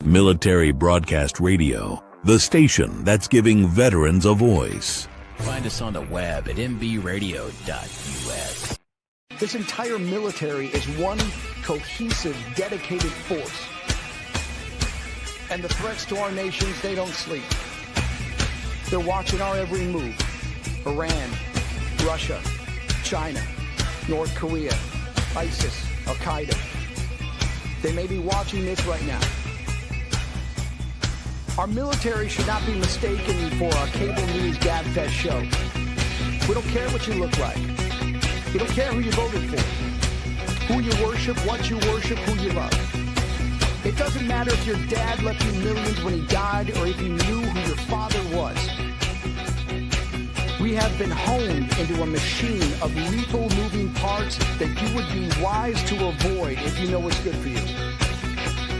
Military Broadcast Radio, the station that's giving veterans a voice. Find us on the web at mbradio.us. This entire military is one cohesive, dedicated force. And the threats to our nations, they don't sleep. They're watching our every move. Iran, Russia, China, North Korea, ISIS, Al-Qaeda. They may be watching this right now. Our military should not be mistaken for a cable news gabfest show. We don't care what you look like. We don't care who you voted for, who you worship, what you worship, who you love. It doesn't matter if your dad left you millions when he died or if you knew who your father was. We have been honed into a machine of lethal moving parts that you would be wise to avoid if you know what's good for you.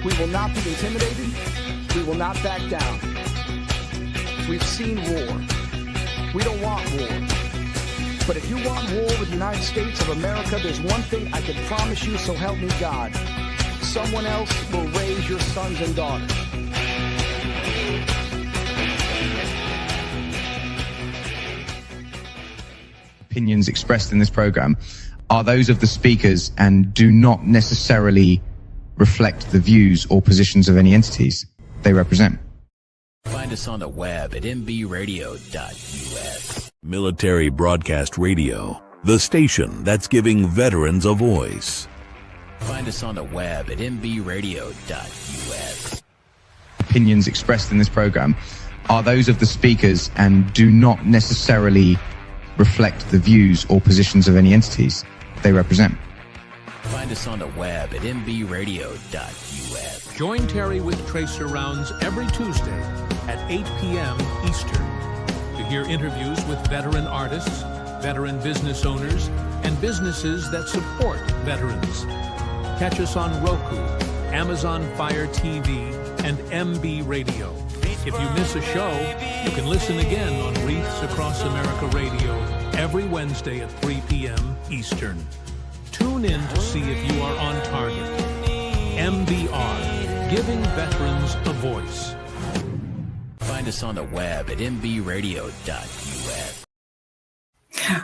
We will not be intimidated. We will not back down. We've seen war. We don't want war. But if you want war with the United States of America, there's one thing I can promise you, so help me God. Someone else will raise your sons and daughters. Opinions expressed in this program are those of the speakers and do not necessarily reflect the views or positions of any entities they represent. Find us on the web at mbradio.us. Military Broadcast Radio, the station that's giving veterans a voice. Find us on the web at mbradio.us. Opinions expressed in this program are those of the speakers and do not necessarily reflect the views or positions of any entities they represent. Find us on the web at mbradio.us. Join Terry with Tracer Rounds every Tuesday at 8 p.m. Eastern to hear interviews with veteran artists, veteran business owners, and businesses that support veterans. Catch us on Roku, Amazon Fire TV, and MB Radio. If you miss a show, you can listen again on Wreaths Across America Radio every Wednesday at 3 p.m. Eastern. Tune in to see if you are on target. MBR, giving veterans a voice. Find us on the web at mbradio.us.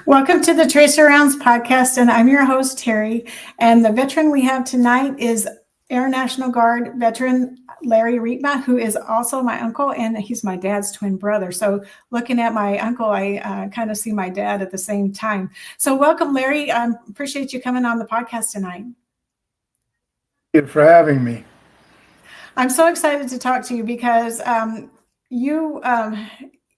Welcome to the Tracer Rounds podcast, and I'm your host, Terry. And the veteran we have tonight is Air National Guard veteran Larry Riepma, who is also my uncle, and he's my dad's twin brother. So looking at my uncle, I kind of see my dad at the same time. So welcome, Larry. I appreciate you coming on the podcast tonight. Thank you for having me. I'm so excited to talk to you because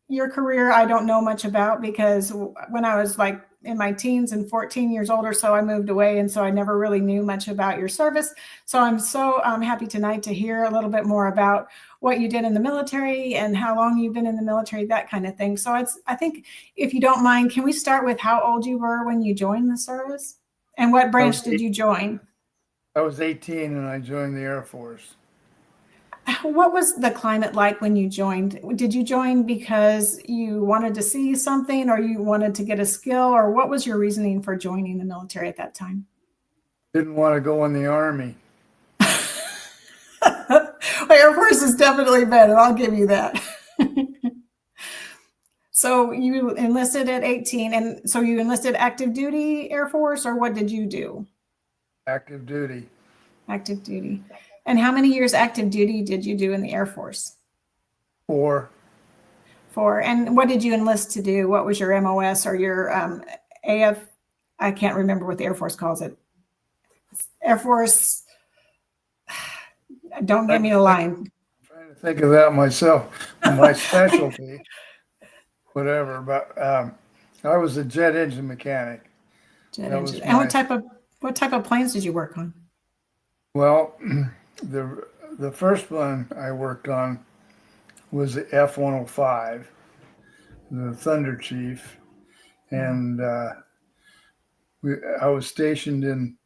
your career I don't know much about, because when I was like in my teens and 14 years old or so, I moved away. And so I never really knew much about your service. So I'm so happy tonight to hear a little bit more about what you did in the military and how long you've been in the military, that kind of thing. So I think if you don't mind, can we start with how old you were when you joined the service and what branch did you join? I was 18 and I joined the Air Force. What was the climate like when you joined? Did you join because you wanted to see something or you wanted to get a skill, or what was your reasoning for joining the military at that time? Didn't want to go in the Army. Air Force is definitely better. I'll give you that. So you enlisted at 18, and so you enlisted active duty Air Force, or what did you do? Active duty. Active duty. And how many years active duty did you do in the Air Force? 4. 4. And what did you enlist to do? What was your MOS or your AF? I can't remember what the Air Force calls it. Air Force. Don't give me a line. I'm trying to think of that myself. My specialty, whatever. But I was a jet engine mechanic. Jet engine. And what type of planes did you work on? Well, the first one I worked on was the F-105, the Thunder Chief, and I was stationed in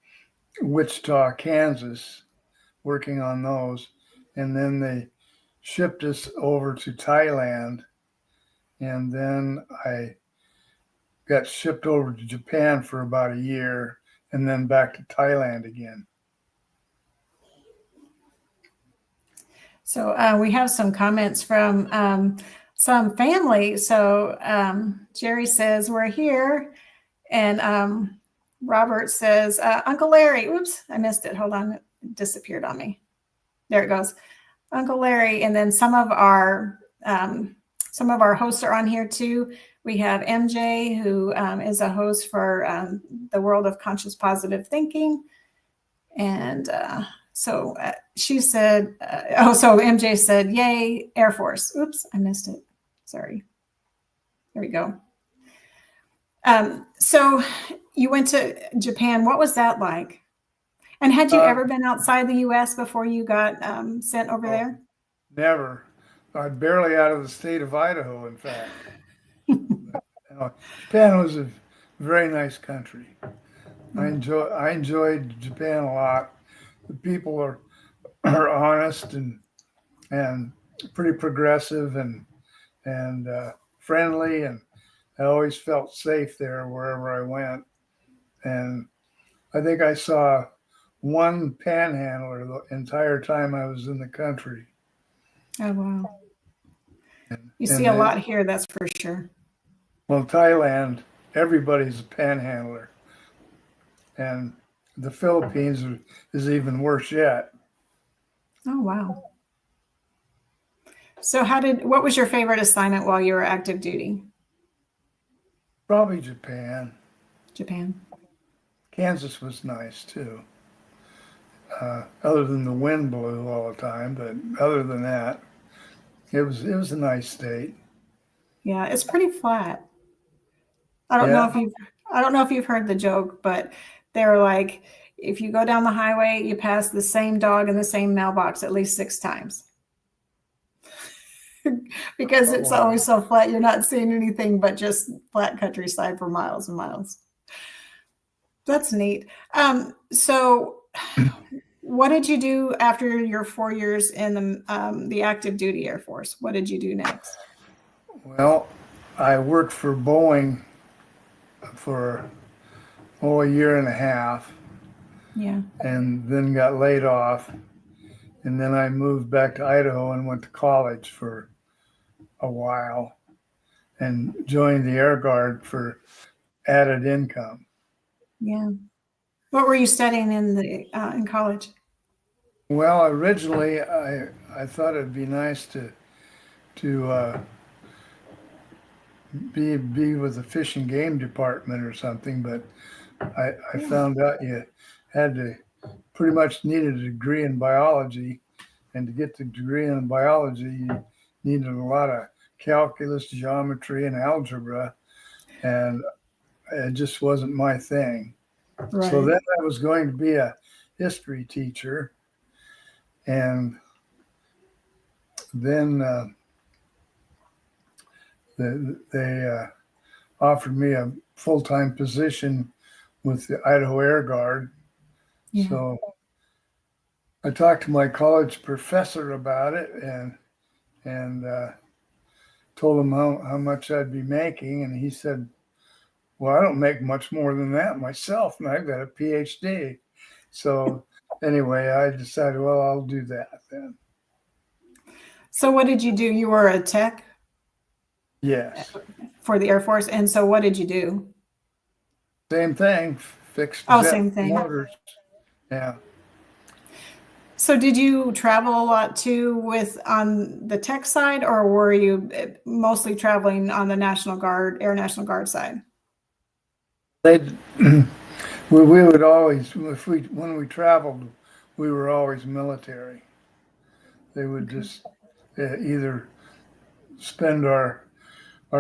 Wichita, Kansas, working on those, and then they shipped us over to Thailand, and then I got shipped over to Japan for about a year, and then back to Thailand again. So we have some comments from some family. So Jerry says, we're here. And Robert says, Uncle Larry, oops, I missed it. Hold on, it disappeared on me. There it goes. Uncle Larry. And then some of our hosts are on here too. We have MJ, who is a host for the World of Conscious Positive Thinking. And so she said, so MJ said, yay, Air Force. Oops, I missed it. Sorry. There we go. So you went to Japan. What was that like? And had you ever been outside the U.S. before you got sent over there? Never. I'm barely out of the state of Idaho, in fact. Japan was a very nice country. I enjoyed Japan a lot. The people are honest and pretty progressive and friendly, and I always felt safe there wherever I went. And I think I saw one panhandler the entire time I was in the country. Oh, wow. You see a lot here, that's for sure. Well, Thailand, everybody's a panhandler. And the Philippines is even worse yet. Oh, wow. So what was your favorite assignment while you were active duty? Probably Japan. Japan. Kansas was nice too. Other than the wind blew all the time, but other than that, it was a nice state. Yeah, it's pretty flat. I don't know if you've heard the joke, but they're like, if you go down the highway, you pass the same dog in the same mailbox at least 6 times. Because it's always so flat, you're not seeing anything but just flat countryside for miles and miles. That's neat. So what did you do after your 4 years in the active duty Air Force? What did you do next? Well, I worked for Boeing for a year and a half. Yeah. And then got laid off. And then I moved back to Idaho and went to college for a while and joined the Air Guard for added income. Yeah. What were you studying in college? Well, originally I thought it'd be nice to be with the Fish and Game Department or something, but I found out you had to pretty much needed a degree in biology, and to get the degree in biology, you needed a lot of calculus, geometry, and algebra, and it just wasn't my thing. Right. So then I was going to be a history teacher, and then they offered me a full-time position with the Idaho Air Guard. Yeah. So I talked to my college professor about it and told him how much I'd be making, and he said, well, I don't make much more than that myself, and I've got a PhD. So anyway, I decided, well, I'll do that then. So what did you do? You were a tech? Yes. For the Air Force. And so what did you do? Same thing. Fixed same thing. Motors. Yeah. So did you travel a lot too on the tech side, or were you mostly traveling on the National Guard, Air National Guard side? We would always, when we traveled, we were always military. They would just either spend our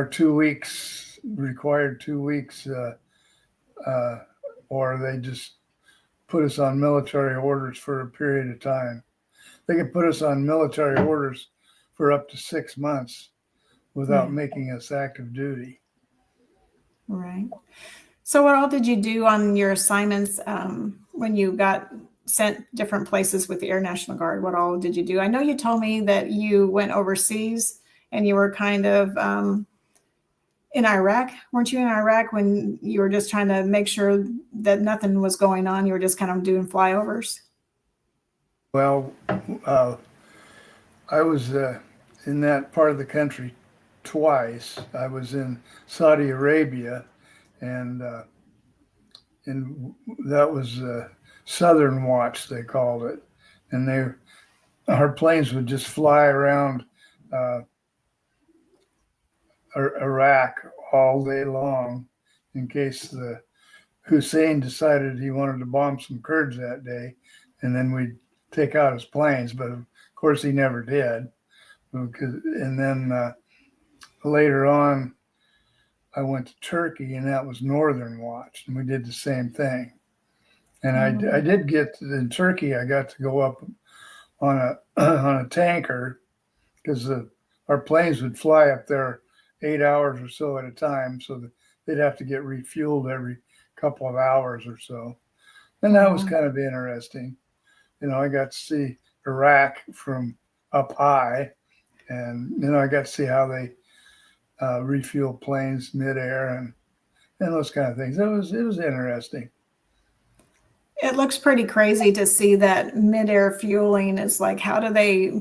2 weeks, required 2 weeks, or they just put us on military orders for a period of time. They could put us on military orders for up to 6 months without making us active duty. Right. So what all did you do on your assignments when you got sent different places with the Air National Guard? What all did you do? I know you told me that you went overseas and you were kind of in Iraq. Weren't you in Iraq when you were just trying to make sure that nothing was going on? You were just kind of doing flyovers? Well, I was in that part of the country twice. I was in Saudi Arabia, and that was Southern Watch, they called it, and our planes would just fly around uh, Iraq all day long in case the Hussein decided he wanted to bomb some Kurds that day, and then we'd take out his planes. But of course, he never did. And then later on, I went to Turkey, and that was Northern Watch, and we did the same thing. And I did get in Turkey. I got to go up on a on a tanker because our planes would fly up there 8 hours or so at a time, so that they'd have to get refueled every couple of hours or so. And that was kind of interesting. I got to see Iraq from up high, and I got to see how they refuel planes midair and those kind of things. It was interesting. It looks pretty crazy to see that midair fueling. Is like, how do they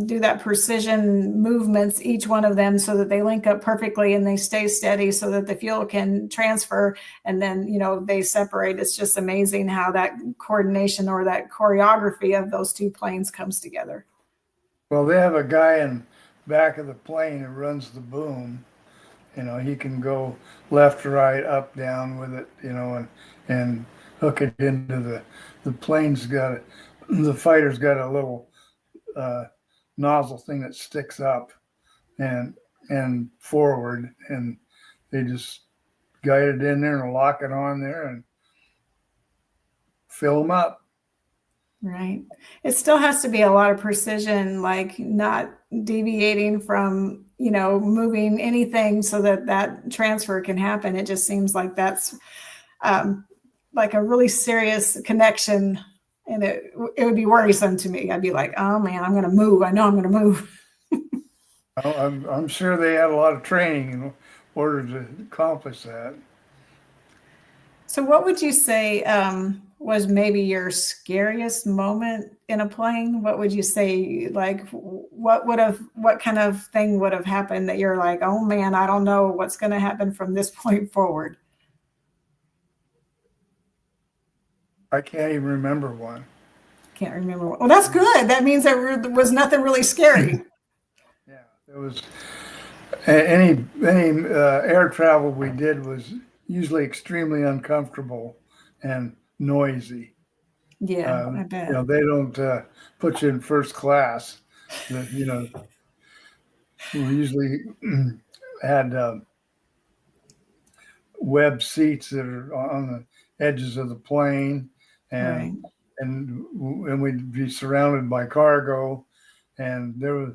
do that precision movements, each one of them, so that they link up perfectly and they stay steady so that the fuel can transfer, and then, they separate. It's just amazing how that coordination or that choreography of those two planes comes together. Well, they have a guy in back of the plane who runs the boom. He can go left, right, up, down with it, and hook it into the plane's the fighter's got a little nozzle thing that sticks up and forward, and they just guide it in there and lock it on there and fill them up. Right. It still has to be a lot of precision, like not deviating from, moving anything so that transfer can happen. It just seems like that's like a really serious connection, and it would be worrisome to me. I'd be like, oh man, I'm going to move. I know I'm going to move. I'm sure they had a lot of training in order to accomplish that. So what would you say was maybe your scariest moment in a plane? What would you say, like, what kind of thing would have happened that you're like, oh man, I don't know what's going to happen from this point forward? I can't even remember one. Can't remember. Well, that's good. That means there was nothing really scary. Yeah, it was any air travel we did was usually extremely uncomfortable and noisy. Yeah, I bet. They don't put you in first class. We usually had web seats that are on the edges of the plane, and we'd be surrounded by cargo, and there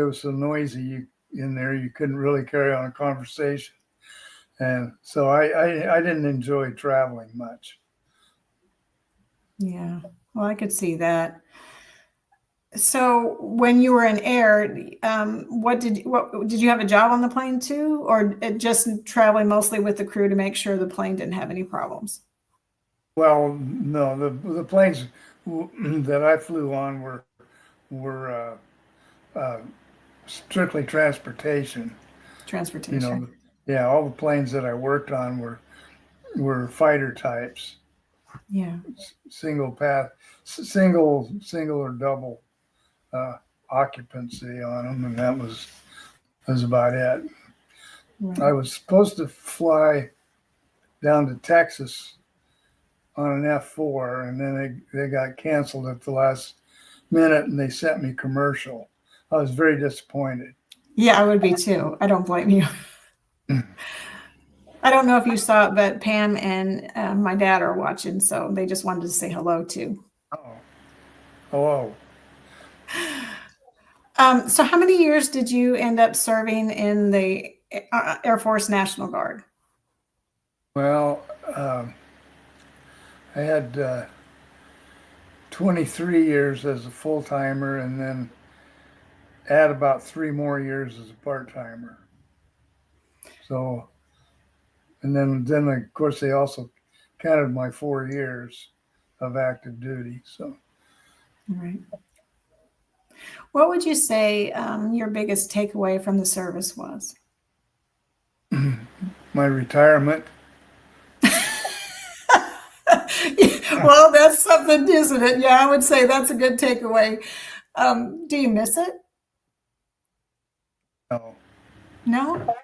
was so noisy in there you couldn't really carry on a conversation, and so I didn't enjoy traveling much. Yeah, well, I could see that. So when you were in air, what did you have a job on the plane too, or just traveling mostly with the crew to make sure the plane didn't have any problems? Well, no, the planes that I flew on were strictly transportation. Transportation. Yeah, all the planes that I worked on were fighter types. Yeah. Single or double occupancy on them, and that was about it. Right. I was supposed to fly down to Texas on an F4, and then they got canceled at the last minute, and they sent me commercial. I was very disappointed. Yeah, I would be too. I don't blame you. I don't know if you saw it, but Pam and my dad are watching, so they just wanted to say hello too. Oh, hello. So how many years did you end up serving in the Air Force National Guard? Well, I had 23 years as a full-timer, and then add about 3 more years as a part-timer. So, and then of course they also counted my 4 years of active duty. So, right. What would you say your biggest takeaway from the service was? My retirement. Well, that's something, isn't it? Yeah, I would say that's a good takeaway. Do you miss it? No. No?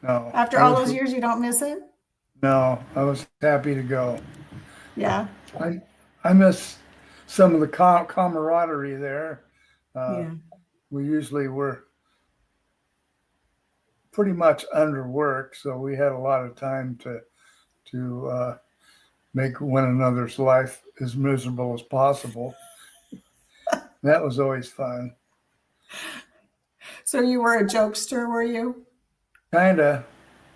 No. After all those years, you don't miss it? No, I was happy to go. Yeah. I miss some of the camaraderie there. Yeah. We usually were pretty much underworked, so we had a lot of time to make one another's life as miserable as possible. That was always fun. So you were a jokester, were you? Kinda.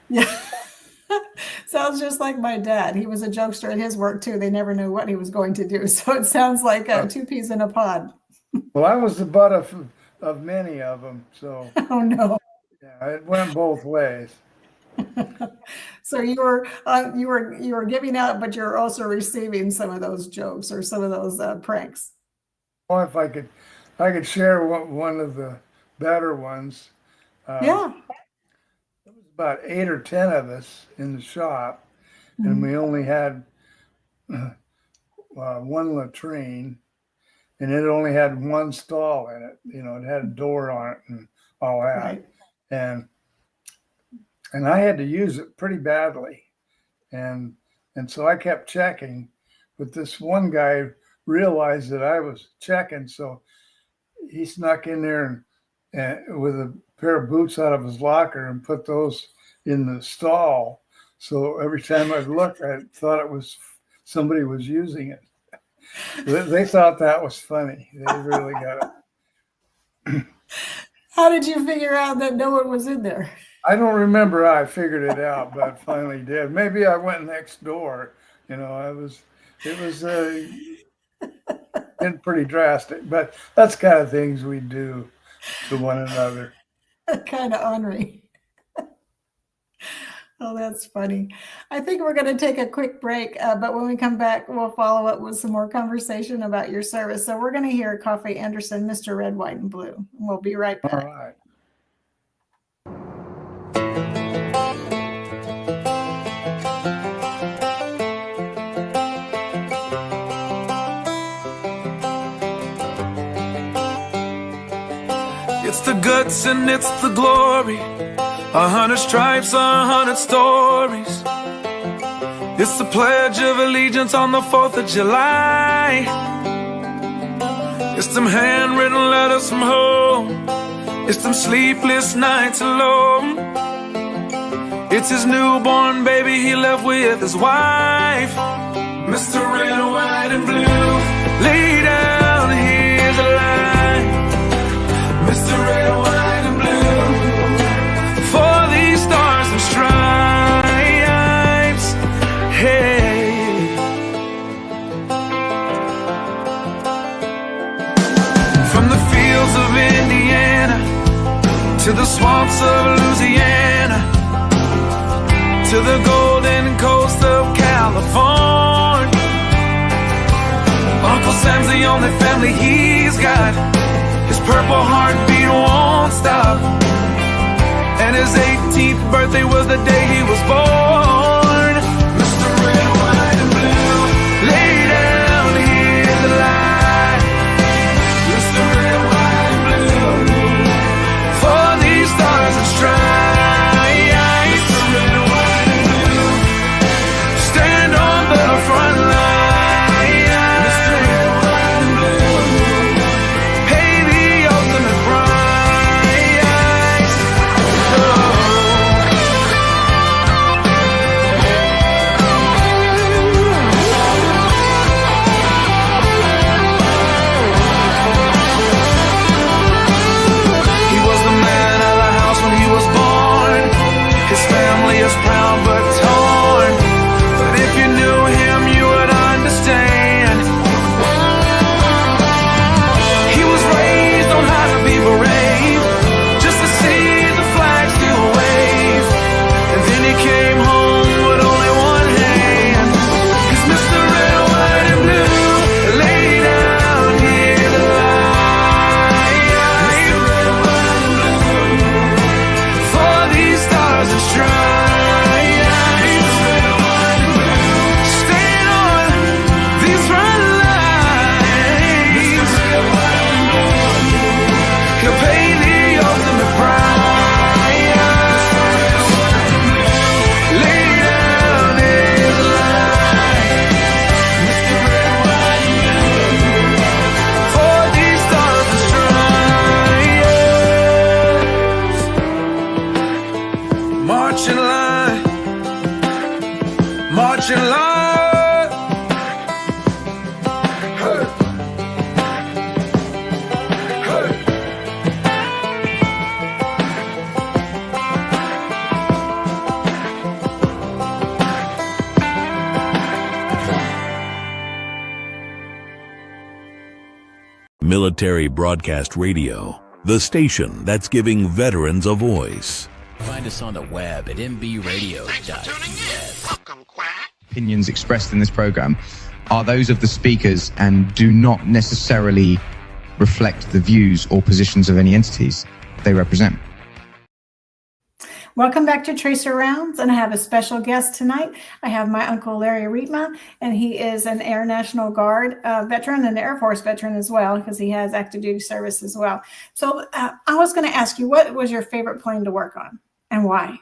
Yeah. Sounds just like my dad. He was a jokester at his work too. They never knew what he was going to do. So it sounds like two peas in a pod. Well, I was the butt of many of them. So Oh no. yeah, it went both ways. So you were giving out, but you're also receiving some of those jokes or some of those pranks. Well, if I could share one of the better ones. Yeah. There was about 8 or 10 of us in the shop, and we only had one latrine, and it only had one stall in it. You know, it had a door on it and all that. Right. And I had to use it pretty badly. And so I kept checking, but this one guy realized that I was checking, so he snuck in there and with a pair of boots out of his locker and put those in the stall. So every time I'd look, I thought it was somebody was using it. They thought that was funny. They really got it. How did you figure out that no one was in there? I don't remember how I figured it out, but I finally did. Maybe I went next door. You know, it was pretty drastic, but that's kind of things we do to one another. Kind of ornery. Oh, that's funny. I think we're going to take a quick break, but when we come back, we'll follow up with some more conversation about your service. So we're going to hear Coffee Anderson, Mr. Red, White, and Blue. We'll be right back. All right. It's the guts and it's the glory. 100 stripes, 100 stories. It's the Pledge of Allegiance on the 4th of July. It's them handwritten letters from home. It's them sleepless nights alone. It's his newborn baby he left with his wife. Mr. Red, White, and Blue, lay down, here's a line. Mr. Red, White, and Blue, for these stars and stripes. Hey. From the fields of Indiana to the swamps of Louisiana to the golden coast of California, Uncle Sam's the only family he's got. His purple heartbeat won't stop, and his 18th birthday was the day he was born. Mr. Red, White, and Blue, lay down, here's the line. Mr. Red, White, and Blue, for these stars and stripes. Mr. Red, White, and Blue, stand on the front line. Mr. Red, White, and Blue, pay the ultimate price. Oh. Military Broadcast Radio, the station that's giving veterans a voice. Find us on the web at mbradio.us. Opinions expressed in this program are those of the speakers and do not necessarily reflect the views or positions of any entities they represent. Welcome back to Tracer Rounds, and I have a special guest tonight. I have my uncle Larry Riepma, and he is an Air National Guard veteran and Air Force veteran as well, because he has active duty service as well. So I was going to ask you, what was your favorite plane to work on and why?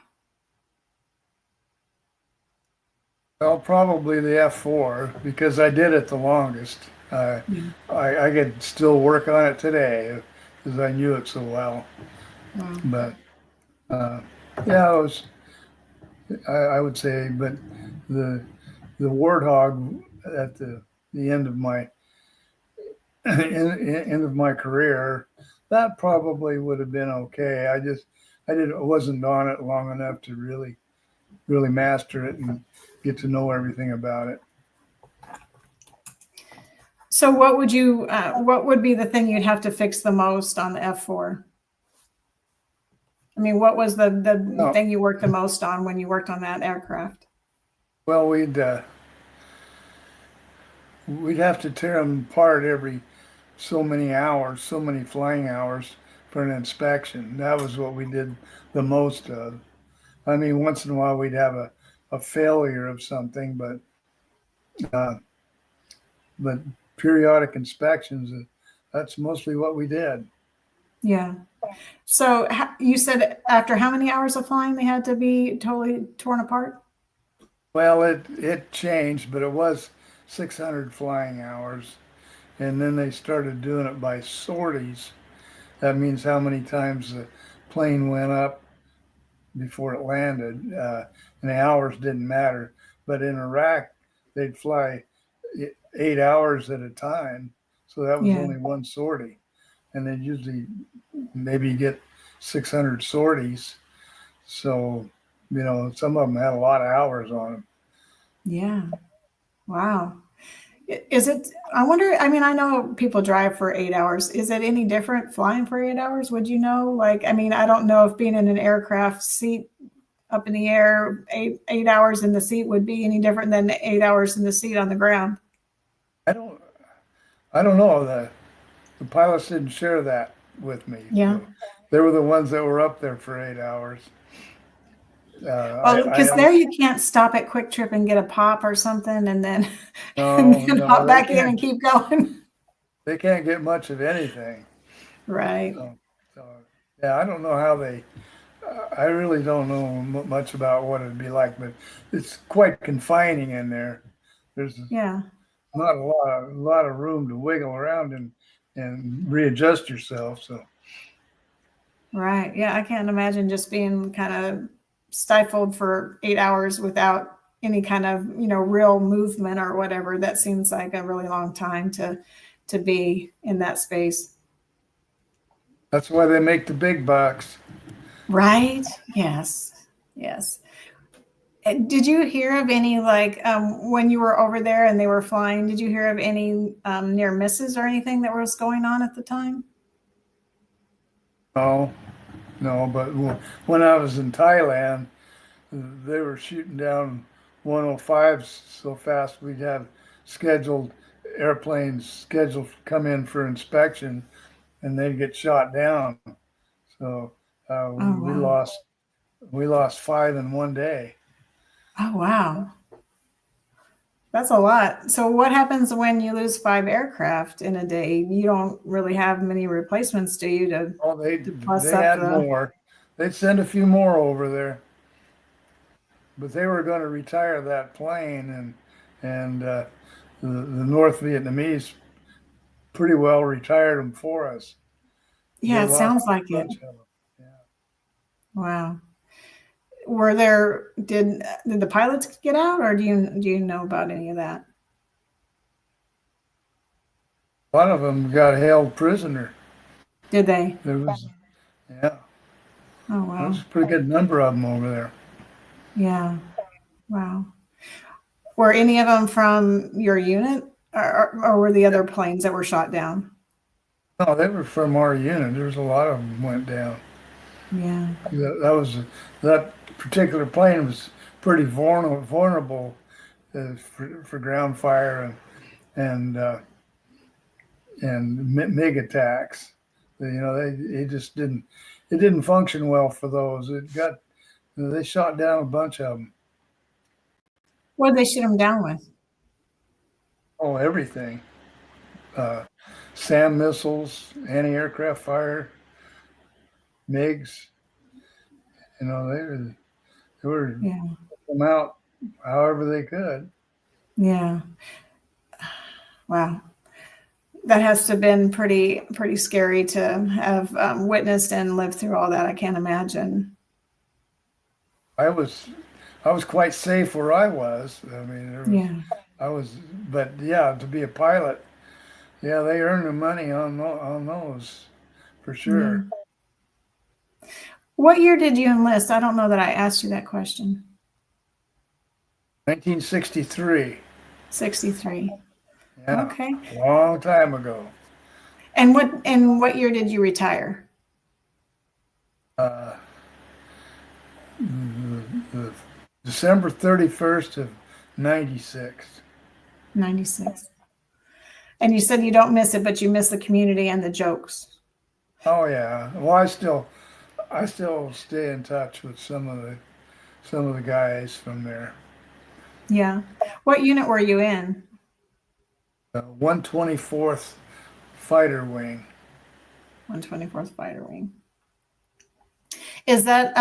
Well, probably the F4, because I did it the longest. I could still work on it today because I knew it so well. Wow. But yeah, it was, I would say, but the Warthog at the end of my end of my career, that probably would have been okay. I wasn't on it long enough to really master it and get to know everything about it. So what would be the thing you'd have to fix the most on the F4? I mean, what was the thing you worked the most on when you worked on that aircraft? Well, we'd have to tear them apart every so many hours, so many flying hours for an inspection. That was what we did the most of. I mean, once in a while we'd have a failure of something, but periodic inspections, that's mostly what we did. Yeah. So you said after how many hours of flying they had to be totally torn apart? Well, it changed, but it was 600 flying hours. And then they started doing it by sorties. That means how many times the plane went up before it landed. And the hours didn't matter. But in Iraq, they'd fly 8 hours at a time. So that was only one sortie. And they'd usually maybe get 600 sorties. So, some of them had a lot of hours on them. Yeah. Wow. I wonder, I mean, I know people drive for 8 hours. Is it any different flying for 8 hours? Would you know? Like, I mean, I don't know if being in an aircraft seat up in the air, eight hours in the seat would be any different than 8 hours in the seat on the ground. I don't know. The pilots didn't share that with me. Yeah. So they were the ones that were up there for 8 hours. Because there you can't stop at Quick Trip and get a pop or something and then, hop back in and keep going. They can't get much of anything. Right. So yeah, I don't know how I really don't know much about what it'd be like, but it's quite confining in there. There's not a lot of room to wiggle around and readjust yourself. So. Right. Yeah, I can't imagine just being kind of stifled for 8 hours without any kind of, real movement or whatever. That seems like a really long time to be in that space. That's why they make the big bucks. Right. Yes. Yes. Did you hear of any, when you were over there and they were flying, did you hear of any near misses or anything that was going on at the time? No, but when I was in Thailand, they were shooting down 105s so fast we'd have airplanes scheduled to come in for inspection, and they'd get shot down. So we lost 5 in one day. Oh, wow. That's a lot. So what happens when you lose 5 aircraft in a day? You don't really have many replacements, do you? They had more. They'd send a few more over there. But they were going to retire that plane, and the North Vietnamese pretty well retired them for us. Yeah, it sounds like it. Yeah. Wow. Did the pilots get out, or do you know about any of that? One of them got held prisoner. Did they? Yeah. Oh, wow. There's a pretty good number of them over there. Yeah. Wow. Were any of them from your unit, or were the other planes that were shot down? No, they were from our unit. There's a lot of them went down. Yeah. That particular plane was pretty vulnerable for ground fire and MiG attacks. They just didn't. It didn't function well for those. They shot down a bunch of them. What did they shoot them down with? Oh, everything. SAM missiles, anti-aircraft fire, MiGs. They were Yeah. them out however they could. Yeah. Wow. That has to have been pretty scary to have witnessed and lived through all that. I can't imagine. I was quite safe where I was. I mean, Yeah. but yeah, to be a pilot, yeah, they earn the money on those for sure. Yeah. What year did you enlist? I don't know that I asked you that question. 1963. 63. Yeah, Okay. long time ago. And what year did you retire? The December 31st of 96. 96. And you said you don't miss it, but you miss the community and the jokes. Oh yeah. Well, I still stay in touch with some of the guys from there. Yeah. What unit were you in? 124th Fighter Wing. 124th Fighter Wing. Is that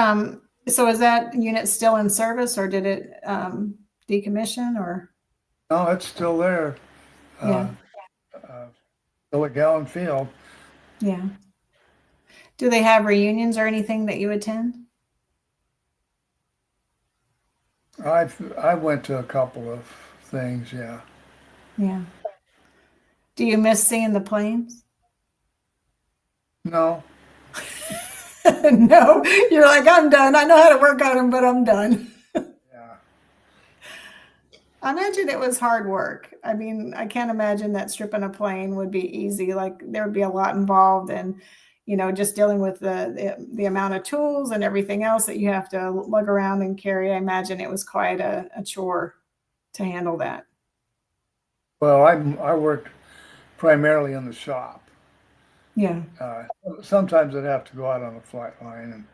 so? Is that unit still in service, or did it decommission? Or No, it's still there. Yeah. Still at Gowan Field. Yeah. Do they have reunions or anything that you attend? I went to a couple of things. Yeah. Yeah. Do you miss seeing the planes? No. No, you're like, I'm done. I know how to work on them, but I'm done. Yeah. I imagine it was hard work. I mean, I can't imagine that stripping a plane would be easy. Like there would be a lot involved, and just dealing with the amount of tools and everything else that you have to lug around and carry. I imagine it was quite a chore to handle that. Well, I worked primarily in the shop. Yeah. Sometimes I'd have to go out on the flight line and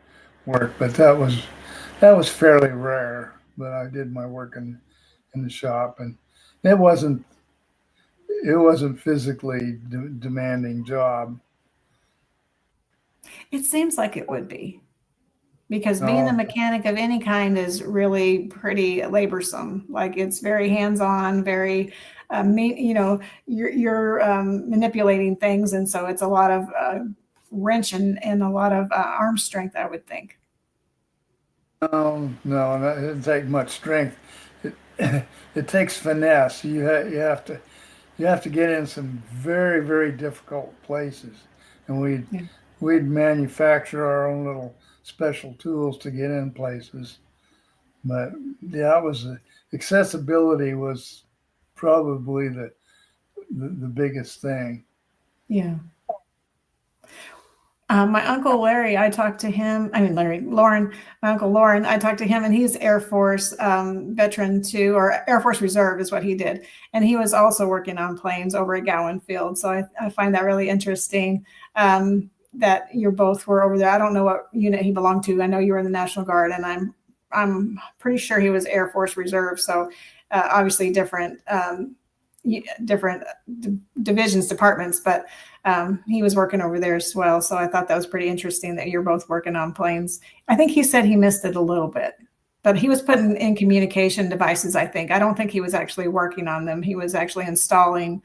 work, but that was fairly rare. But I did my work in the shop, and it wasn't physically demanding job. It seems like it would be, because being a mechanic of any kind is really pretty laborsome. Like it's very hands-on, very, you're manipulating things. And so it's a lot of wrench and a lot of arm strength, I would think. No, it doesn't take much strength. It takes finesse. You have to get in some very, very difficult places, and we'd manufacture our own little special tools to get in places. But yeah, accessibility was probably the biggest thing. Yeah. My uncle Larry, I talked to him. I mean, Lauren, my uncle Lauren, I talked to him, and he's Air Force veteran too, or Air Force Reserve is what he did. And he was also working on planes over at Gowan Field. So I find that really interesting that you both were over there. I don't know what unit he belonged to. I know you were in the National Guard, and I'm pretty sure he was Air Force Reserve. So obviously different divisions, departments, but he was working over there as well. So I thought that was pretty interesting that you're both working on planes. I think he said he missed it a little bit, but he was putting in communication devices, I think. I don't think he was actually working on them. He was actually installing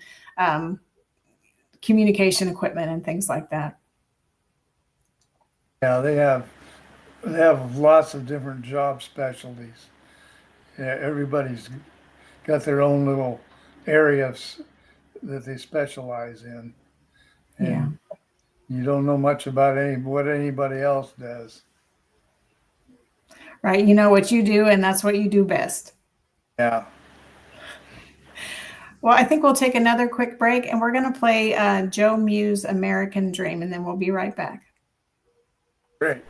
communication equipment and things like that. Yeah, they have lots of different job specialties. Yeah, everybody's got their own little areas that they specialize in. And you don't know much about what anybody else does. Right. You know what you do, and that's what you do best. Yeah. Well, I think we'll take another quick break, and we're going to play Joe Muse' American Dream, and then we'll be right back. Great.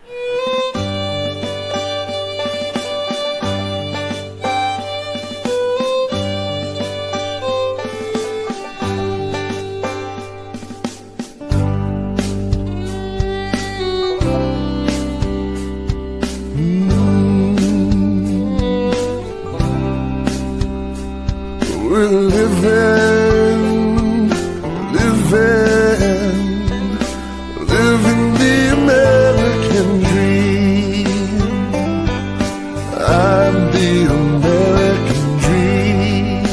We're living the American dream. I'm the American dream.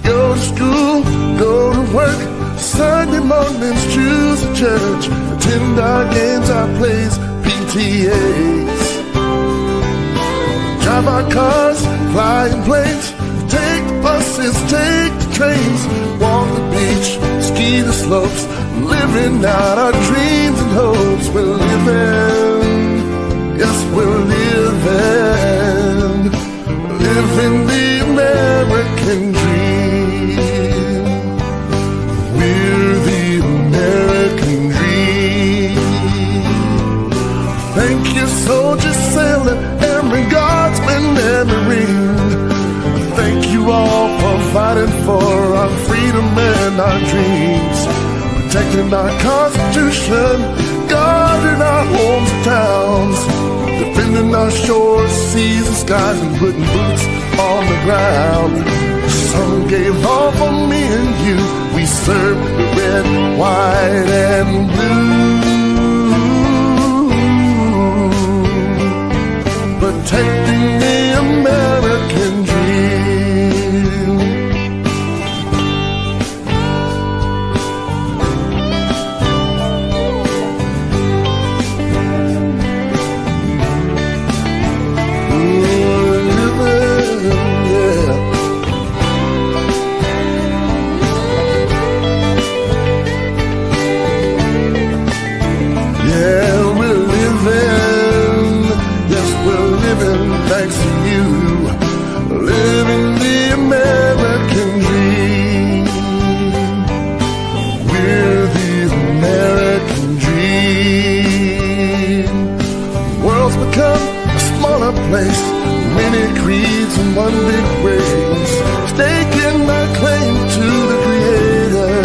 Go to school, go to work, Sunday mornings choose a church, attend our games, our plays, PTAs. Drive our cars, flying planes, take the buses, take the trains, walk the beach, ski the slopes, living out our dreams and hopes. We're living, yes, we're living the American dream. We're the American dream. Thank you, soldiers, sailor, airmen, guardsmen, and marine. Thank you all for fighting for our freedom and our dreams, protecting our Constitution, guarding our homes and towns, defending our shores, seas, and skies, and putting boots on the ground. Some gave all for me and you. We served the red, white, and blue, protecting the American dream. Thanks to you, living the American dream. We're the American dream. The world's become a smaller place, many creeds and one big race, staking our claim to the Creator.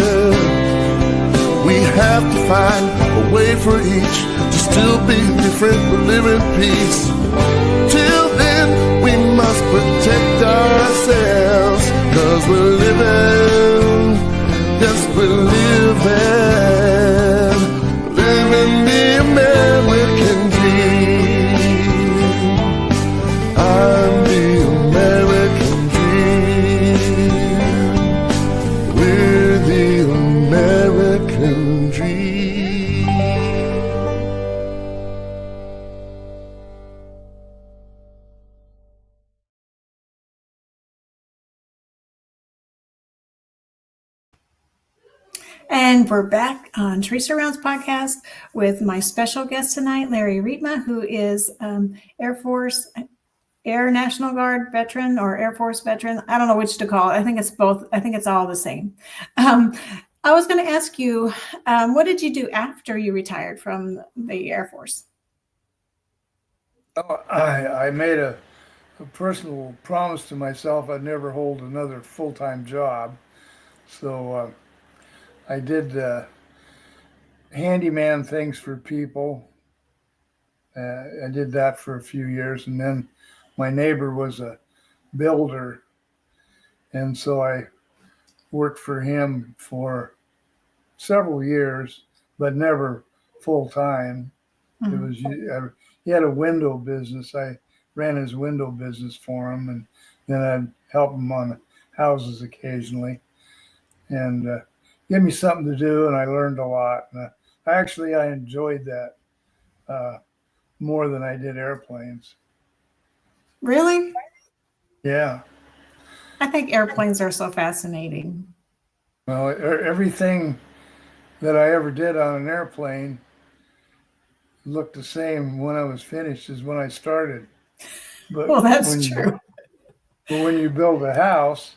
We have to find a way for each to still be different but live in peace. Till then, we must protect ourselves, 'cause we're living, yes, we're living the American dream. I'm the American dream. We're the American dream. And we're back on Tracer Rounds podcast with my special guest tonight, Larry Riepma, who is Air Force, Air National Guard veteran or Air Force veteran. I don't know which to call it. I think it's both. I think it's all the same. I was going to ask you, what did you do after you retired from the Air Force? Oh, I made a personal promise to myself I'd never hold another full-time job. So I did handyman things for people. I did that for a few years, and then my neighbor was a builder, and so I worked for him for several years, but never full-time. It was he had a window business. I ran his window business for him, and then I'd help him on houses occasionally, and give me something to do, and I learned a lot. And I enjoyed that more than I did airplanes. Really? Yeah. I think airplanes are so fascinating. Well, everything that I ever did on an airplane looked the same when I was finished as when I started. But well, that's true. But when you build a house,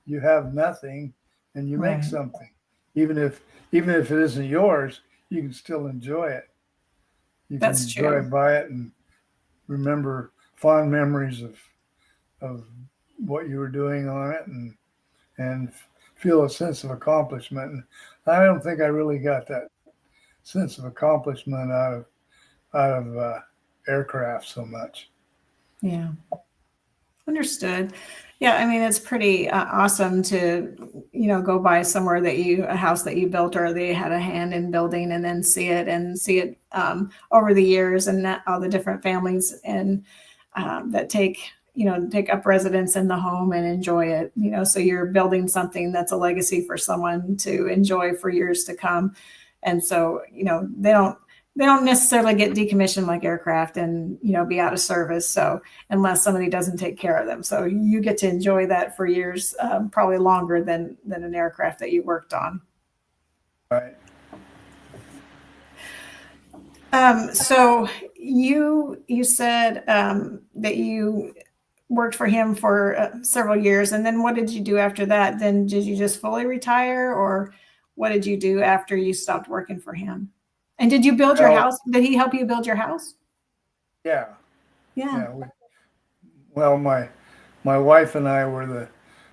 you have nothing and you make Right. something. Even if it isn't yours, you can still enjoy it. You can That's true. drive by it and remember fond memories of what you were doing on it, and feel a sense of accomplishment. And I don't think I really got that sense of accomplishment out of aircraft so much. Yeah. Understood. Yeah, I mean, it's pretty awesome to, go by somewhere a house that you built or they had a hand in building, and then see it over the years, and all the different families and that take up residence in the home and enjoy it. So you're building something that's a legacy for someone to enjoy for years to come. And so, they don't necessarily get decommissioned like aircraft and, be out of service. So unless somebody doesn't take care of them. So you get to enjoy that for years, probably longer than an aircraft that you worked on. Right. So you said that you worked for him for several years. And then what did you do after that? Then did you just fully retire, or what did you do after you stopped working for him? And did you build your house? Did he help you build your house? Yeah. Yeah. Well, my wife and I were the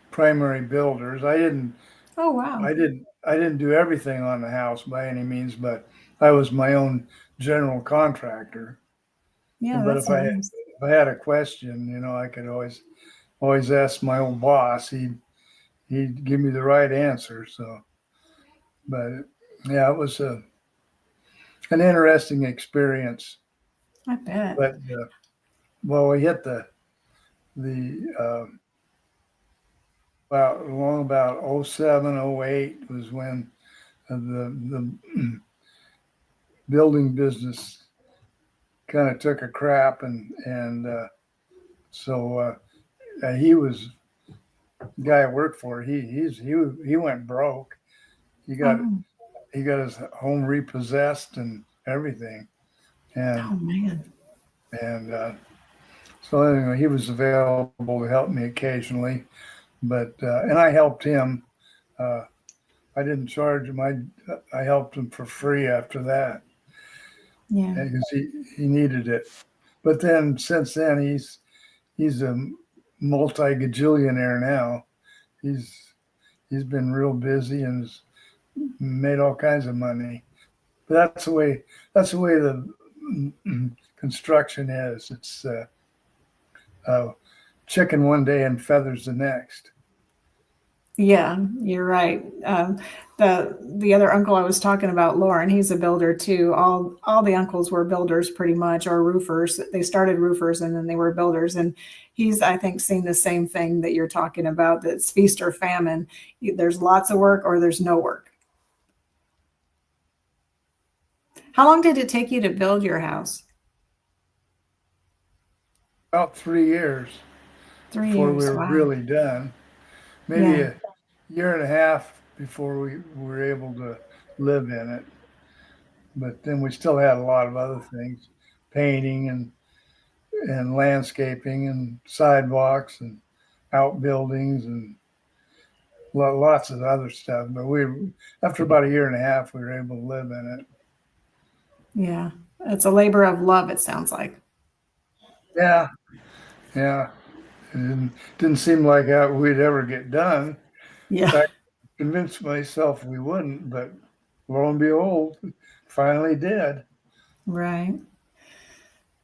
primary builders. Oh, wow. I didn't do everything on the house by any means, but I was my own general contractor. Yeah. But That's if nice. I had a question, I could always ask my old boss. He'd give me the right answer. So, but yeah, it was an interesting experience. I bet. But well, we hit the about 07, 08 was when the building business kind of took a crap, and so he was the guy I worked for. He went broke. He got his home repossessed and everything, and Oh, man. and so anyway, he was available to help me occasionally, but and I helped him. I didn't charge him. I helped him for free after that. Yeah. Because he needed it. But then since then he's a multi-gajillionaire now. He's been real busy and has made all kinds of money. But that's the way the construction is. It's chicken one day and feathers the next. Yeah, you're right. The other uncle I was talking about, Lauren, he's a builder too. All the uncles were builders pretty much, or roofers. They started roofers and then they were builders. And he's, I think, seen the same thing that you're talking about. That's feast or famine. There's lots of work or there's no work. How long did it take you to build your house? About 3 years. 3 before years. we were Wow. really done. Maybe Yeah. a year and a half before we were able to live in it. But then we still had a lot of other things, painting and landscaping and sidewalks and outbuildings and lots of other stuff. But after about a year and a half, we were able to live in it. Yeah. It's a labor of love, it sounds like. Yeah. Yeah. It didn't seem like we'd ever get done. Yeah. In fact, I convinced myself we wouldn't, but lo and behold, finally did. Right.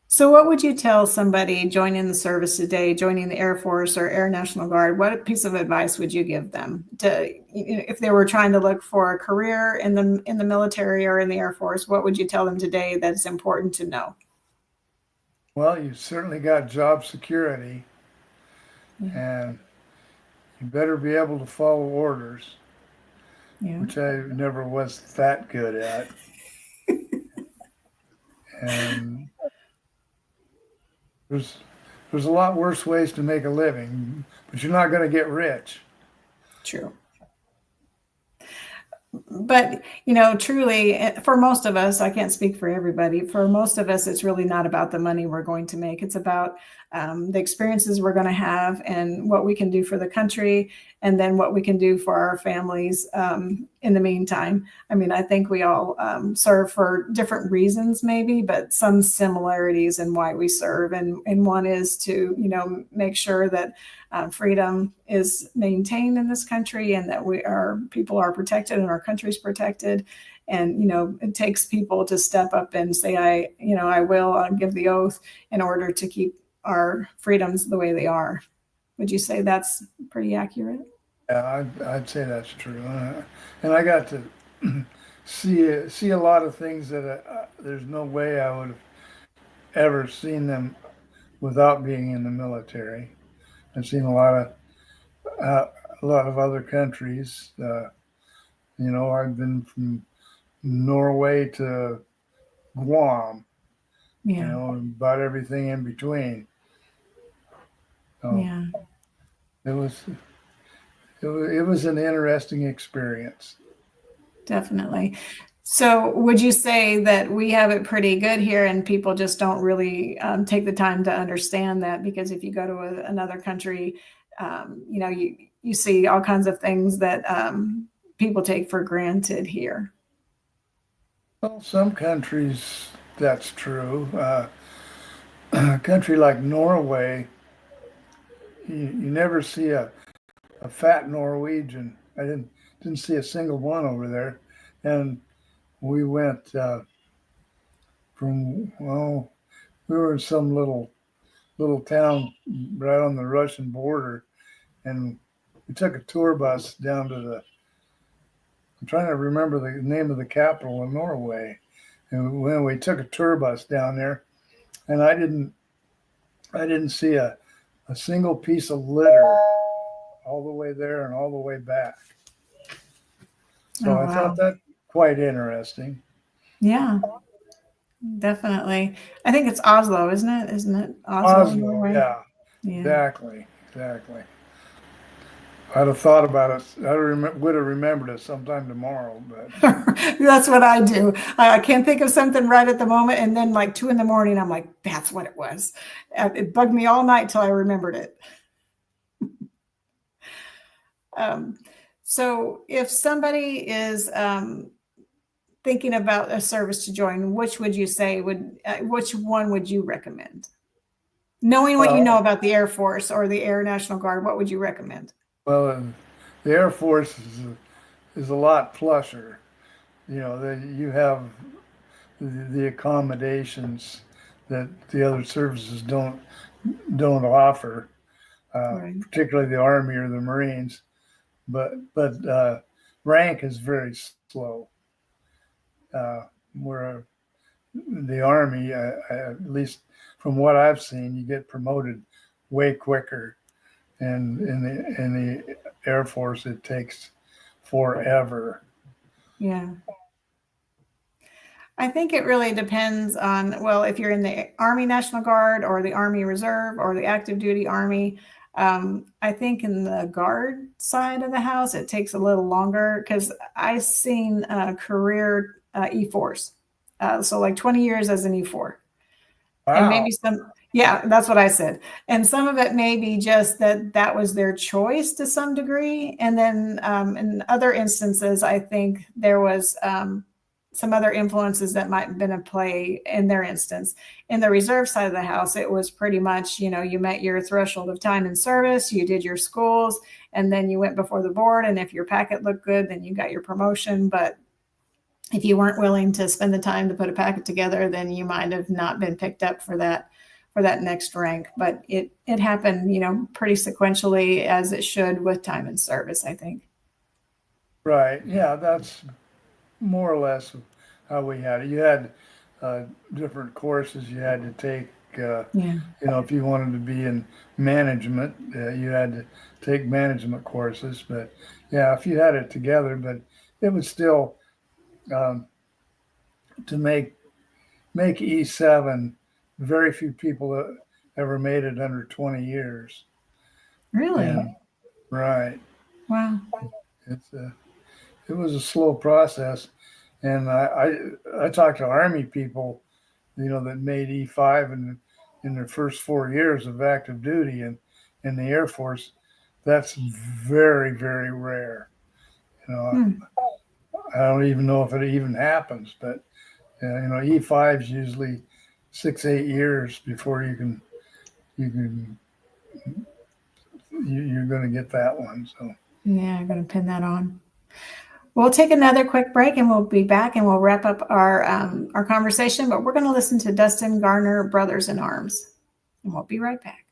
So what would you tell somebody joining the service today, joining the Air Force or Air National Guard? What piece of advice would you give them if they were trying to look for a career in the military or in the Air Force? What would you tell them today that's important to know? Well, you certainly got job security, and you better be able to follow orders, which I never was that good at. And there's a lot worse ways to make a living, but you're not going to get rich. True. But, truly, for most of us, I can't speak for everybody. For most of us, it's really not about the money we're going to make. It's about the experiences we're going to have and what we can do for the country and then what we can do for our families in the meantime. I mean, I think we all serve for different reasons maybe, but some similarities in why we serve. And one is to, make sure that freedom is maintained in this country and that people are protected and our country's protected. And, it takes people to step up and say, I will give the oath in order to keep our freedoms the way they are. Would you say that's pretty accurate? Yeah, I'd say that's true. And I got to see a lot of things that there's no way I would have ever seen them without being in the military. I've seen a lot of other countries. I've been from Norway to Guam, and about everything in between. So Yeah. It was an interesting experience. Definitely. So would you say that we have it pretty good here and people just don't really take the time to understand that? Because if you go to another country, you see all kinds of things that people take for granted here. Well, some countries, that's true. A country like Norway, you never see a fat Norwegian. I didn't see a single one over there. And we went we were in some little town right on the Russian border, and we took a tour bus down to I'm trying to remember the name of the capital of Norway. And when we took a tour bus down there, and I didn't see a single piece of litter all the way there and all the way back. So I thought that quite interesting. Yeah, definitely. I think it's Oslo, isn't it? Isn't it Oslo, Norway? Yeah. Exactly. I'd have thought about it. Would have remembered it sometime tomorrow, but that's what I do. I can't think of something right at the moment, and then like 2 a.m, I'm like, that's what it was. It bugged me all night till I remembered it. So if somebody is thinking about a service to join, which would you say which one would you recommend? Knowing what you know about the Air Force or the Air National Guard, what would you recommend? Well, the Air Force is a lot plusher. You have the accommodations that the other services don't offer, Right. particularly the Army or the Marines. But rank is very slow. Where the Army, at least from what I've seen, you get promoted way quicker. And in the Air Force, it takes forever. Yeah. I think it really depends on, if you're in the Army National Guard or the Army Reserve or the active duty Army. I think in the Guard side of the house, it takes a little longer because I've seen career E4s. So like 20 years as an E4. Wow. And maybe that's what I said. And some of it may be just that was their choice to some degree. And then in other instances, I think there was some other influences that might have been at play in their instance. In the reserve side of the house, it was pretty much, you met your threshold of time in service, you did your schools, and then you went before the board. And if your packet looked good, then you got your promotion. But if you weren't willing to spend the time to put a packet together, then you might have not been picked up for that next rank. But it happened, pretty sequentially as it should with time in service, I think. Right. Yeah, that's more or less how we had it. You had different courses you had to take. If you wanted to be in management, you had to take management courses. But yeah, if you had it together, but it was still to make E7. Very few people ever made it under 20 years. Really? Right. Wow. It was a slow process, and I talked to Army people, that made E5 in their first 4 years of active duty, and in the Air Force, that's very, very rare. I don't even know if it even happens, but E5 is usually 6-8 years before you're going to get that one. So Yeah, I'm going to pin that on. We'll take another quick break and we'll be back and we'll wrap up our conversation, but we're going to listen to Dustin Garner, Brothers in Arms, and we'll be right back.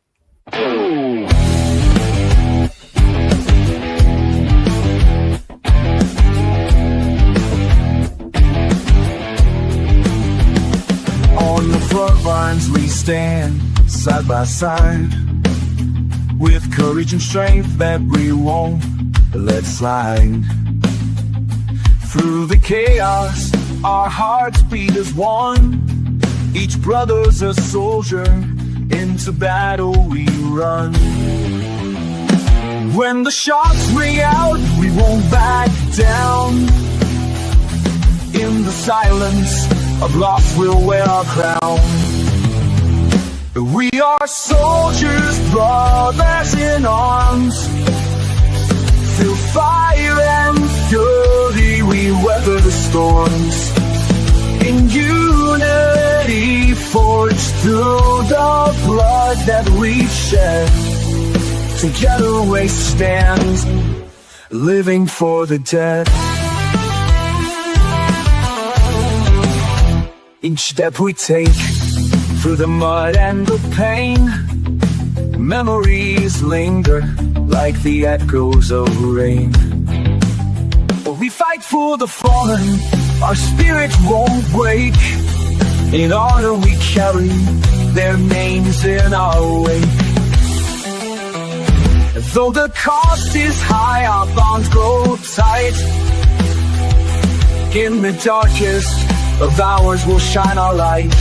On the front lines we stand side by side, with courage and strength that we won't let slide. Through the chaos, our hearts beat as one. Each brother's a soldier, into battle we run. When the shots ring out, we won't back down. In the silence of loss, we'll wear our crown. We are soldiers, brothers in arms. Through fire and fury, we weather the storms. In unity, forged through the blood that we've shed. Together we stand, living for the dead. Each step we take through the mud and the pain, memories linger like the echoes of rain. We fight for the fallen, our spirit won't break. In honor we carry their names in our wake. Though the cost is high, our bonds grow tight. In the darkest of hours we'll shine our light.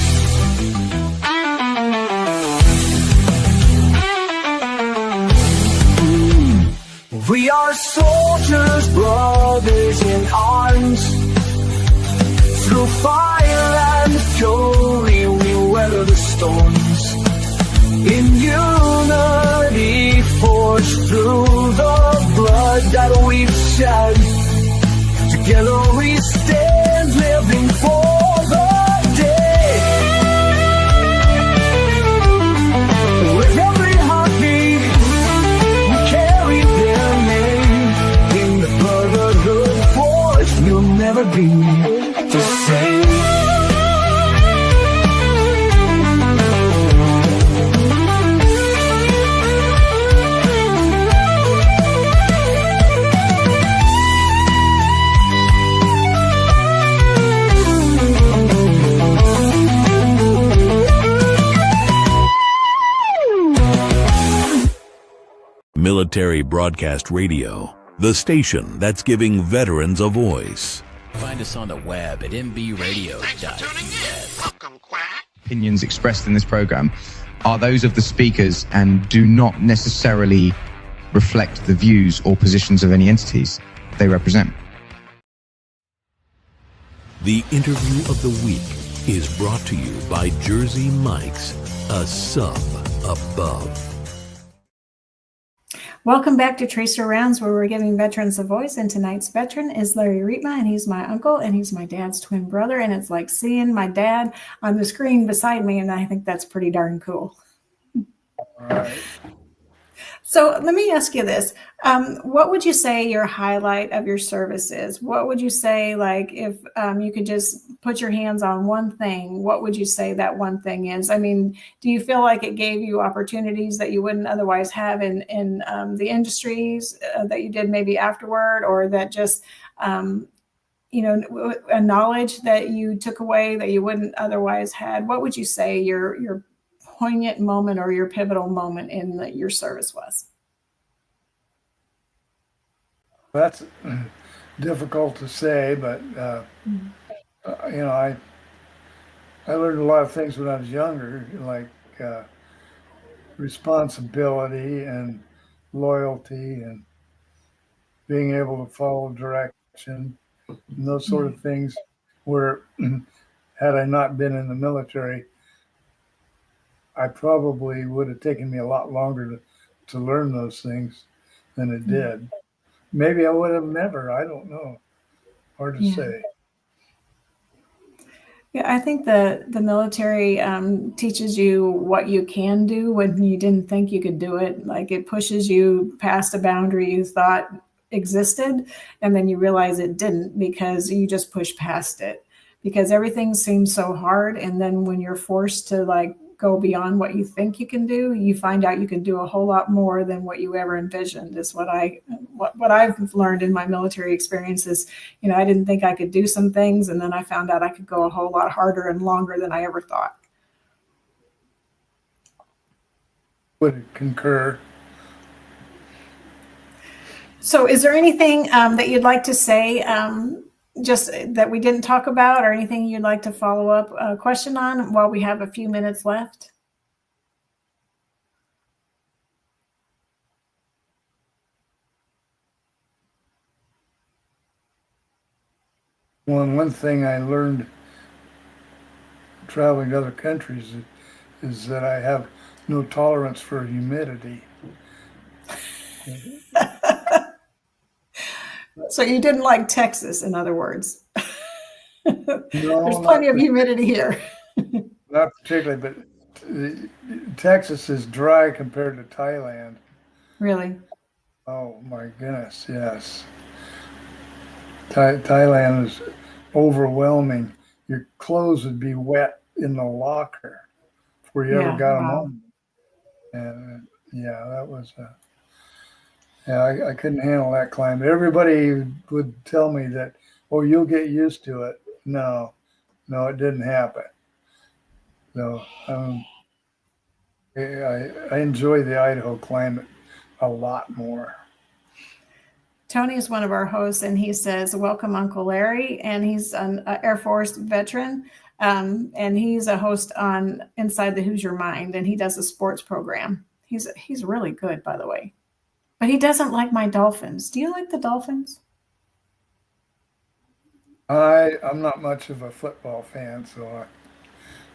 We are soldiers, brothers in arms. Through fire and fury we weather the storms. In unity, forged through the blood that we've shed. Together we stand, living for the day. With every heartbeat, we carry their name. In the brotherhood force, we'll never be the same. Military Broadcast Radio, the station that's giving veterans a voice. Find us on the web at mbradio.us. Opinions expressed in this program are those of the speakers and do not necessarily reflect the views or positions of any entities they represent. The interview of the week is brought to you by Jersey Mike's, a sub above. Welcome back to Tracer Rounds, where we're giving veterans a voice. And tonight's veteran is Larry Riepma, and he's my uncle, and he's my dad's twin brother. And it's like seeing my dad on the screen beside me, and I think that's pretty darn cool. all right. So let me ask you this. What would you say your highlight of your service is? What would you say, like, if you could just put your hands on one thing, what would you say that one thing is? I mean, do you feel like it gave you opportunities that you wouldn't otherwise have in the industries that you did maybe afterward, or that just, a knowledge that you took away that you wouldn't otherwise had? What would you say your poignant moment or your pivotal moment in your service was? That's difficult to say, but I learned a lot of things when I was younger, like responsibility and loyalty and being able to follow direction and those sort of things, where had I not been in the military, I probably would have taken me a lot longer to learn those things. than it did. Maybe I would have never. I don't know. Hard to say. Yeah, I think the military teaches you what you can do when you didn't think you could do it. Like it pushes you past a boundary you thought existed, and then you realize it didn't because you just push past it. Because everything seems so hard, and then when you're forced to like go beyond what you think you can do, you find out you can do a whole lot more than what you ever envisioned. Is what I've learned in my military experiences. You know, I didn't think I could do some things, and then I found out I could go a whole lot harder and longer than I ever thought. Would concur. So is there anything that you'd like to say, just that we didn't talk about, or anything you'd like to follow up a question on while we have a few minutes left? Well, one thing I learned traveling to other countries is that I have no tolerance for humidity. So you didn't like Texas, in other words. No, There's plenty of humidity here. Not particularly, but Texas is dry compared to Thailand. Really? Oh my goodness, yes. Thailand is overwhelming. Your clothes would be wet in the locker before you ever got them home. And yeah, that was I couldn't handle that climate. Everybody would tell me that, oh, you'll get used to it. No, it didn't happen. So I enjoy the Idaho climate a lot more. Tony is one of our hosts, and he says, welcome, Uncle Larry. And he's an Air Force veteran. And he's a host on Inside the Who's Your Mind, and he does a sports program. He's really good, by the way. But he doesn't like my Dolphins. Do you like the Dolphins? I'm not much of a football fan, so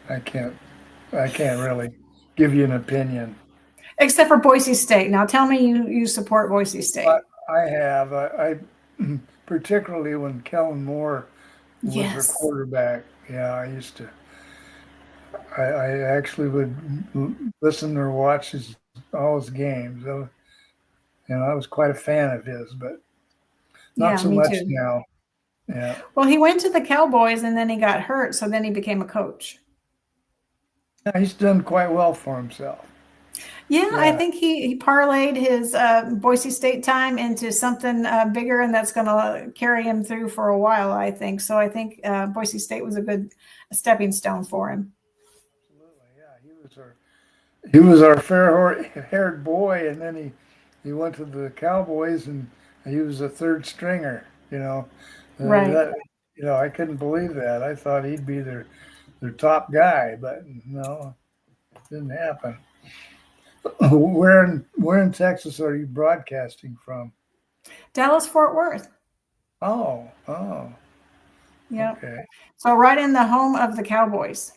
I can't really give you an opinion. Except for Boise State. Now tell me you support Boise State. I have. I particularly when Kellen Moore was their quarterback. Yeah, I used to. I actually would listen or watch all his games. I was quite a fan of his, but not so much now. Yeah. Well, he went to the Cowboys and then he got hurt, so then he became a coach. Yeah, he's done quite well for himself. Yeah, I think he parlayed his Boise State time into something bigger, and that's going to carry him through for a while, I think. So I think Boise State was a good stepping stone for him. Absolutely, yeah. He was our fair-haired boy, and then he went to the Cowboys, and he was a third stringer, Right. I couldn't believe that. I thought he'd be their top guy, but no, it didn't happen. Where in Texas are you broadcasting from? Dallas, Fort Worth. Oh. Yeah. Okay. So right in the home of the Cowboys.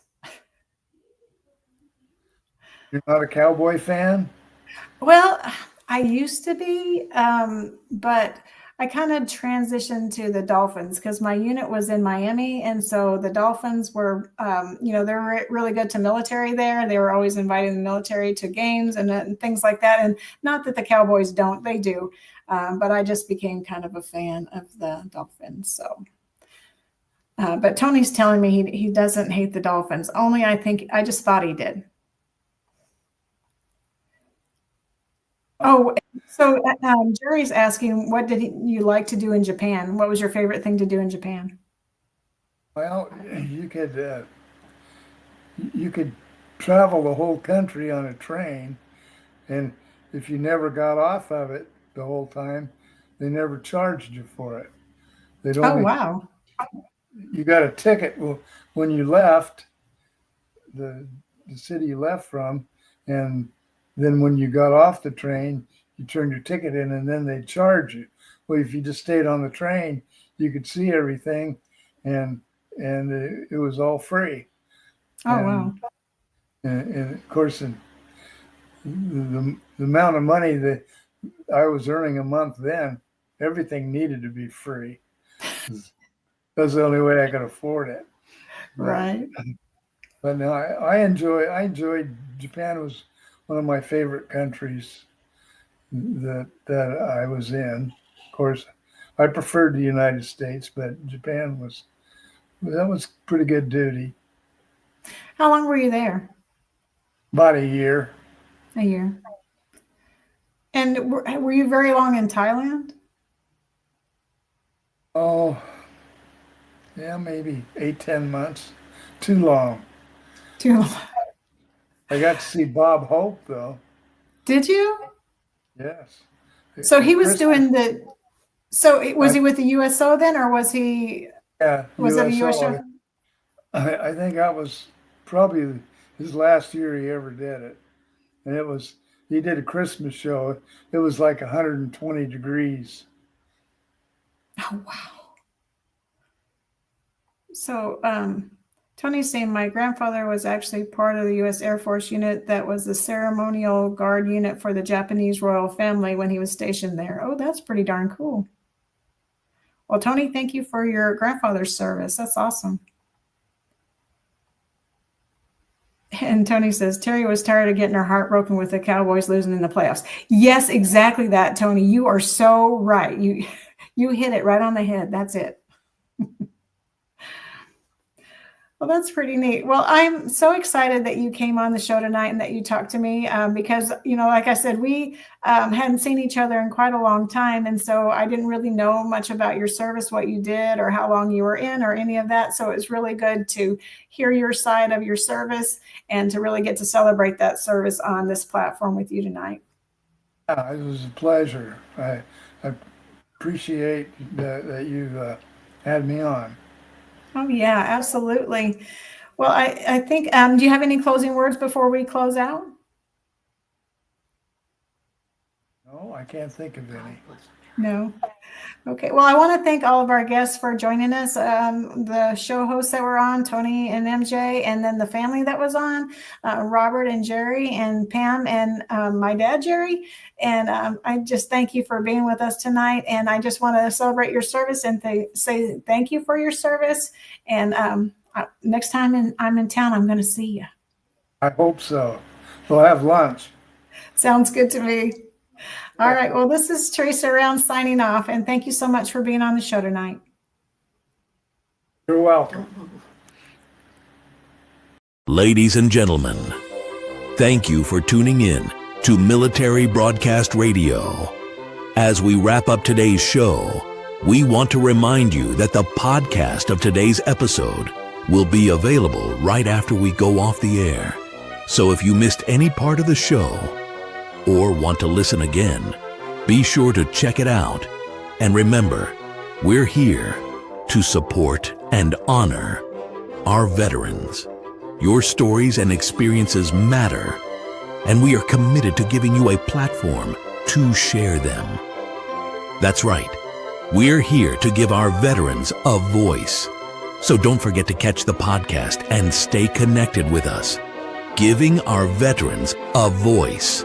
You're not a Cowboy fan? Well, I used to be, but I kind of transitioned to the Dolphins because my unit was in Miami. And so the Dolphins were, they're really good to military there. They were always inviting the military to games and things like that. And not that the Cowboys don't, they do. But I just became kind of a fan of the Dolphins. So, but Tony's telling me he doesn't hate the Dolphins. Only I just thought he did. Oh, so Jerry's asking, what did you like to do in Japan? What was your favorite thing to do in Japan? Well, you could travel the whole country on a train, and if you never got off of it the whole time, they never charged you for it. Oh, wow. You got a ticket when you left the city you left from, and then when you got off the train, you turned your ticket in, and then they charge you. Well, if you just stayed on the train, you could see everything, and it was all free. Oh, wow. And of course, the amount of money that I was earning a month then, everything needed to be free. That's the only way I could afford it. Right. But no, I enjoyed Japan. Was one of my favorite countries that I was in. Of course, I preferred the United States, but Japan was pretty good duty. How long were you there? About a year. A year. And were you very long in Thailand? Oh, yeah, maybe 8-10 months. Too long. Too long. I got to see Bob Hope, though. Did you? Yes. So he was doing the. So was he with the USO then, or was he? Yeah. Was it a USO? I think that was probably his last year he ever did it, and he did a Christmas show. It was like 120 degrees. Oh wow. So Tony's saying my grandfather was actually part of the U.S. Air Force unit that was the ceremonial guard unit for the Japanese royal family when he was stationed there. Oh, that's pretty darn cool. Well, Tony, thank you for your grandfather's service. That's awesome. And Tony says, Terry was tired of getting her heart broken with the Cowboys losing in the playoffs. Yes, exactly that, Tony. You are so right. You hit it right on the head. That's it. Well, that's pretty neat. Well, I'm so excited that you came on the show tonight and that you talked to me because, like I said, we hadn't seen each other in quite a long time. And so I didn't really know much about your service, what you did or how long you were in or any of that. So it's really good to hear your side of your service and to really get to celebrate that service on this platform with you tonight. Yeah, it was a pleasure. I appreciate that you had me on. Oh, yeah, absolutely. Well, I think, do you have any closing words before we close out? No, I can't think of any. No. Okay. Well, I want to thank all of our guests for joining us, the show hosts that were on, Tony and MJ, and then the family that was on, Robert and Jerry and Pam and my dad, Jerry. And I just thank you for being with us tonight. And I just want to celebrate your service and say thank you for your service. And next time I'm in town, I'm going to see you. I hope so. We'll have lunch. Sounds good to me. All right. Well, this is Teresa Round signing off. And thank you so much for being on the show tonight. You're welcome. Ladies and gentlemen, thank you for tuning in to Military Broadcast Radio. As we wrap up today's show, we want to remind you that the podcast of today's episode will be available right after we go off the air. So if you missed any part of the show or want to listen again, be sure to check it out. And remember, we're here to support and honor our veterans. Your stories and experiences matter, and we are committed to giving you a platform to share them. That's right. We're here to give our veterans a voice. So don't forget to catch the podcast and stay connected with us. Giving our veterans a voice.